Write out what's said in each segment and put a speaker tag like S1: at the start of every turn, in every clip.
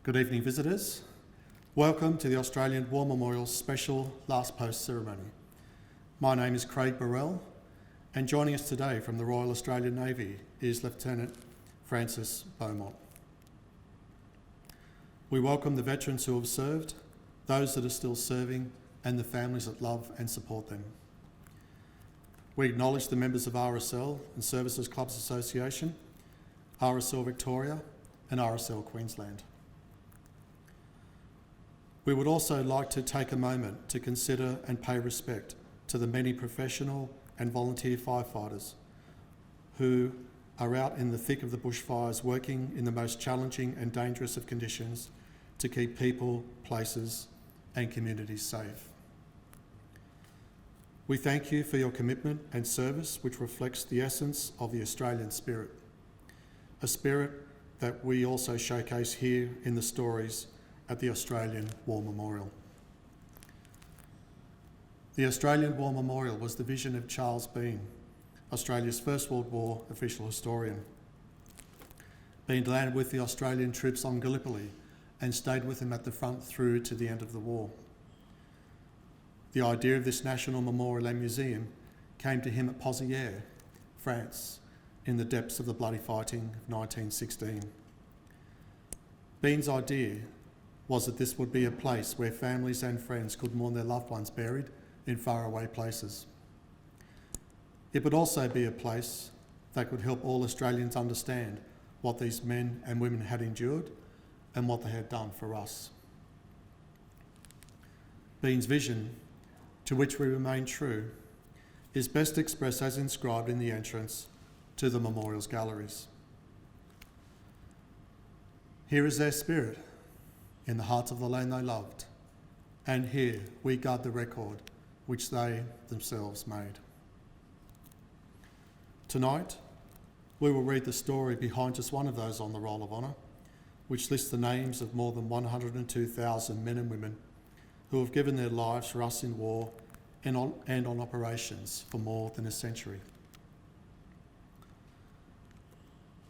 S1: Good evening, visitors. Welcome to the Australian War Memorial's special Last Post ceremony. My name is Craig Burrell, and joining us today from the Royal Australian Navy is Lieutenant Francis Beaumont. We welcome the veterans who have served, those that are still serving, and the families that love and support them. We acknowledge the members of RSL and Services Clubs Association, RSL Victoria, and RSL Queensland. We would also like to take a moment to consider and pay respect to the many professional and volunteer firefighters who are out in the thick of the bushfires working in the most challenging and dangerous of conditions to keep people, places and communities safe. We thank you for your commitment and service, which reflects the essence of the Australian spirit, a spirit that we also showcase here in the stories at the Australian War Memorial. The Australian War Memorial was the vision of Charles Bean, Australia's First World War official historian. Bean landed with the Australian troops on Gallipoli and stayed with them at the front through to the end of the war. The idea of this National Memorial and Museum came to him at Pozières, France, in the depths of the bloody fighting of 1916. Bean's idea was that this would be a place where families and friends could mourn their loved ones buried in faraway places. It would also be a place that could help all Australians understand what these men and women had endured and what they had done for us. Bean's vision, to which we remain true, is best expressed as inscribed in the entrance to the memorial's galleries. Here is their spirit, in the hearts of the land they loved, and here we guard the record which they themselves made. Tonight, we will read the story behind just one of those on the Roll of Honour, which lists the names of more than 102,000 men and women who have given their lives for us in war and on operations for more than a century.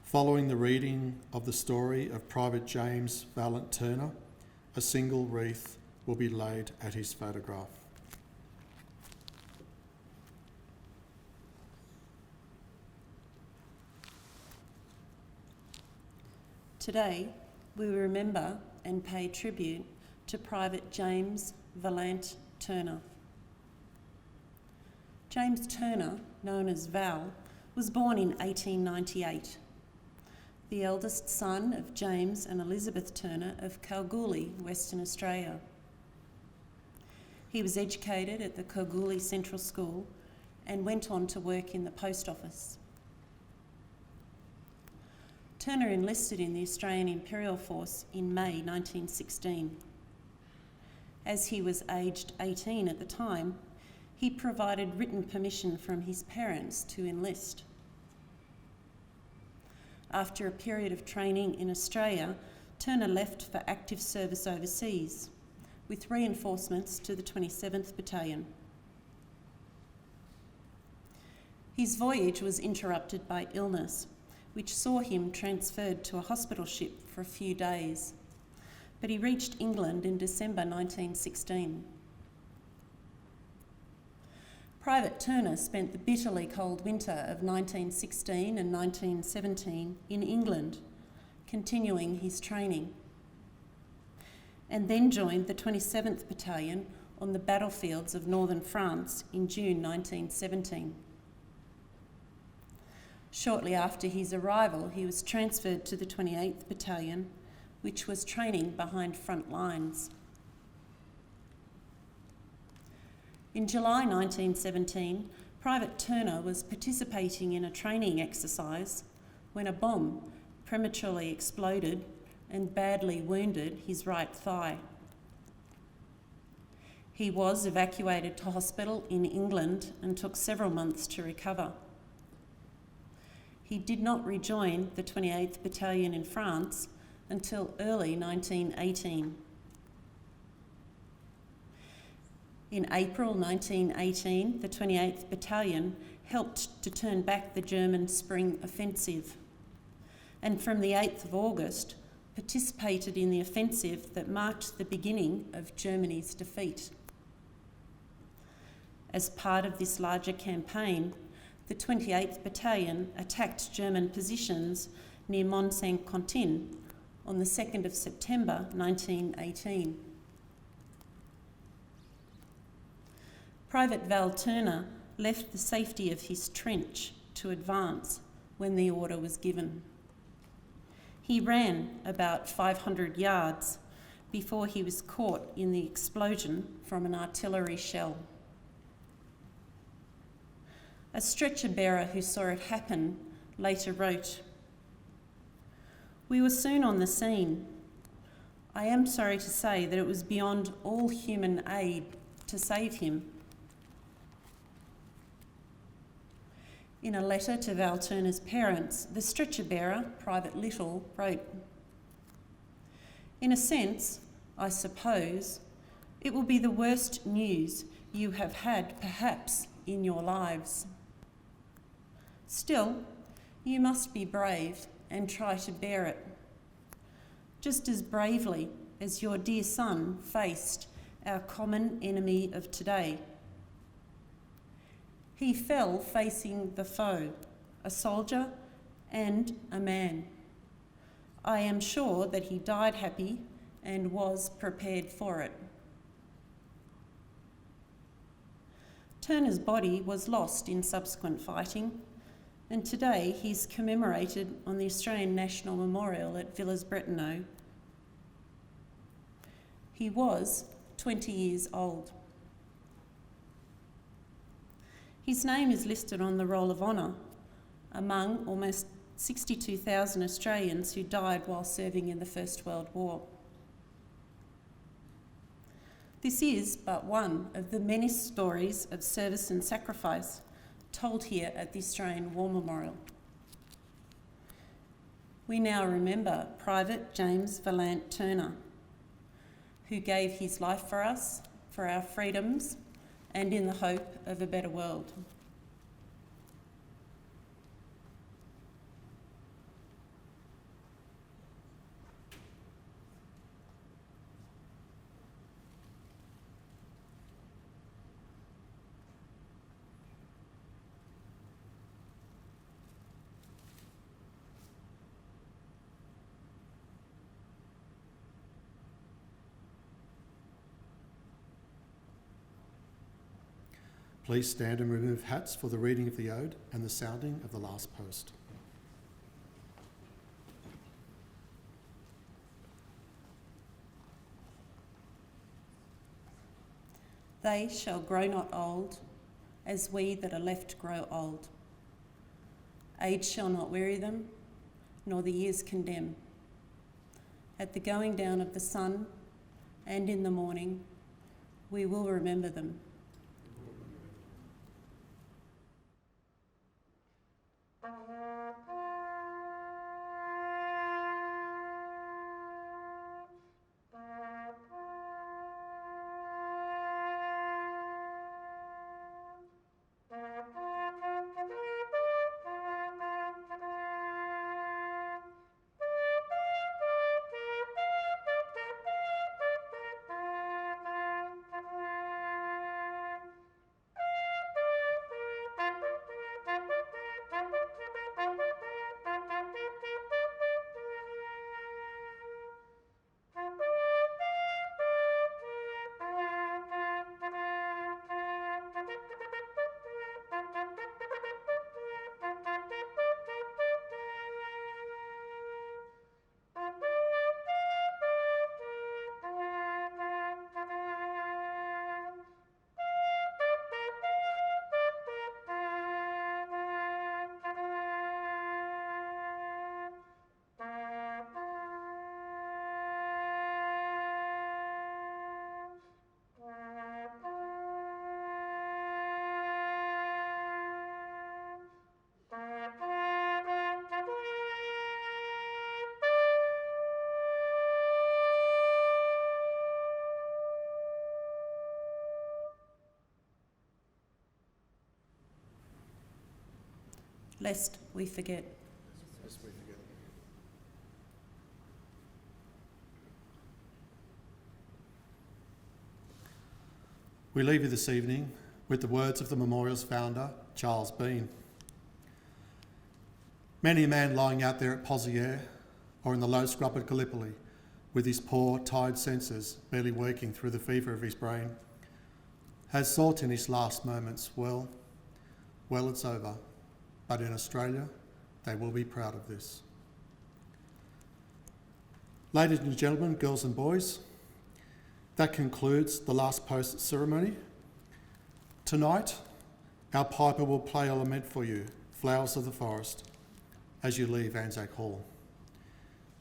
S1: Following the reading of the story of Private James Valant Turner, a single wreath will be laid at his photograph.
S2: Today, we remember and pay tribute to Private James Valant Turner. James Turner, known as Val, was born in 1898. The eldest son of James and Elizabeth Turner of Kalgoorlie, Western Australia. He was educated at the Kalgoorlie Central School and went on to work in the post office. Turner enlisted in the Australian Imperial Force in May 1916. As he was aged 18 at the time, he provided written permission from his parents to enlist. After a period of training in Australia, Turner left for active service overseas, with reinforcements to the 27th Battalion. His voyage was interrupted by illness, which saw him transferred to a hospital ship for a few days, but he reached England in December 1916. Private Turner spent the bitterly cold winter of 1916 and 1917 in England, continuing his training, and then joined the 27th Battalion on the battlefields of northern France in June 1917. Shortly after his arrival, he was transferred to the 28th Battalion, which was training behind front lines. In July 1917, Private Turner was participating in a training exercise when a bomb prematurely exploded and badly wounded his right thigh. He was evacuated to hospital in England and took several months to recover. He did not rejoin the 28th Battalion in France until early 1918. In April 1918, the 28th Battalion helped to turn back the German spring offensive, and from the 8th of August, participated in the offensive that marked the beginning of Germany's defeat. As part of this larger campaign, the 28th Battalion attacked German positions near Mont-Saint-Quentin on the 2nd of September 1918. Private Val Turner left the safety of his trench to advance when the order was given. He ran about 500 yards before he was caught in the explosion from an artillery shell. A stretcher bearer who saw it happen later wrote, "We were soon on the scene. I am sorry to say that it was beyond all human aid to save him." In a letter to Val Turner's parents, the stretcher bearer, Private Little, wrote, "In a sense, I suppose, it will be the worst news you have had perhaps in your lives. Still, you must be brave and try to bear it, just as bravely as your dear son faced our common enemy of today. He fell facing the foe, a soldier and a man. I am sure that he died happy and was prepared for it." Turner's body was lost in subsequent fighting, and today he's commemorated on the Australian National Memorial at Villers-Bretonneux. He was 20 years old. His name is listed on the Roll of Honour among almost 62,000 Australians who died while serving in the First World War. This is but one of the many stories of service and sacrifice told here at the Australian War Memorial. We now remember Private James Valant Turner, who gave his life for us, for our freedoms, and in the hope of a better world.
S1: Please stand and remove hats for the reading of the ode and the sounding of the last post.
S2: They shall grow not old, as we that are left grow old. Age shall not weary them, nor the years condemn. At the going down of the sun and in the morning, we will remember them. Lest we forget.
S1: Lest we forget. We leave you this evening with the words of the memorial's founder, Charles Bean. Many a man lying out there at Pozières or in the low scrub at Gallipoli, with his poor, tired senses barely working through the fever of his brain, has thought in his last moments, well, it's over. But in Australia, they will be proud of this. Ladies and gentlemen, girls and boys, that concludes the last post ceremony. Tonight, our piper will play a lament for you, Flowers of the Forest, as you leave Anzac Hall.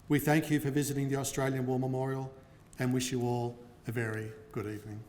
S1: We thank you for visiting the Australian War Memorial and wish you all a very good evening.